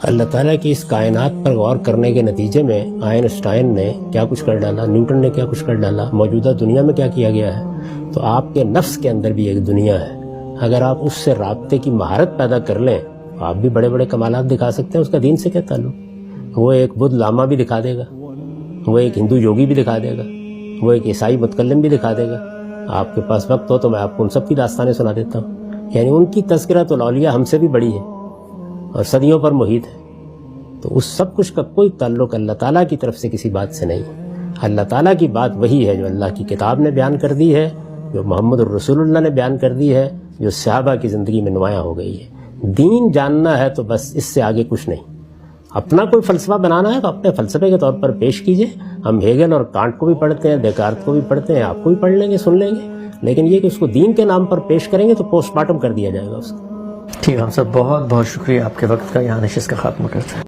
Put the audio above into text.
اللہ تعالیٰ کی اس کائنات پر غور کرنے کے نتیجے میں آئنسٹائن نے کیا کچھ کر ڈالا، نیوٹن نے کیا کچھ کر ڈالا، موجودہ دنیا میں کیا کیا گیا ہے. تو آپ کے نفس کے اندر بھی ایک دنیا ہے. اگر آپ اس سے رابطے کی مہارت پیدا کر لیں تو آپ بھی بڑے بڑے کمالات دکھا سکتے ہیں. اس کا دین سے کیا تعلق؟ وہ ایک بدھ لاما بھی دکھا دے گا، وہ ایک ہندو یوگی بھی دکھا دے گا، وہ ایک عیسائی متکلم بھی دکھا دے گا. آپ کے پاس وقت ہو تو میں آپ کو ان سب کی داستانیں سنا دیتا ہوں. یعنی ان کی تذکرۃ الاولیاء ہم سے بھی بڑی ہے اور صدیوں پر محیط ہے. تو اس سب کچھ کا کوئی تعلق اللہ تعالیٰ کی طرف سے کسی بات سے نہیں. اللہ تعالیٰ کی بات وہی ہے جو اللہ کی کتاب نے بیان کر دی ہے، جو محمد الرسول اللہ نے بیان کر دی ہے، جو صحابہ کی زندگی میں نمایاں ہو گئی ہے. دین جاننا ہے تو بس اس سے آگے کچھ نہیں. اپنا کوئی فلسفہ بنانا ہے تو اپنے فلسفے کے طور پر پیش کیجئے. ہم ہیگل اور کانٹ کو بھی پڑھتے ہیں، دیکارت کو بھی پڑھتے ہیں، آپ کو بھی پڑھ لیں گے، سن لیں گے. لیکن یہ کہ اس کو دین کے نام پر پیش کریں گے تو پوسٹ مارٹم کر دیا جائے گا اس کو. ٹھیک ہے، ہم سب بہت بہت شکریہ آپ کے وقت کا. یہاں نشست کا خاتمہ کرتے ہیں.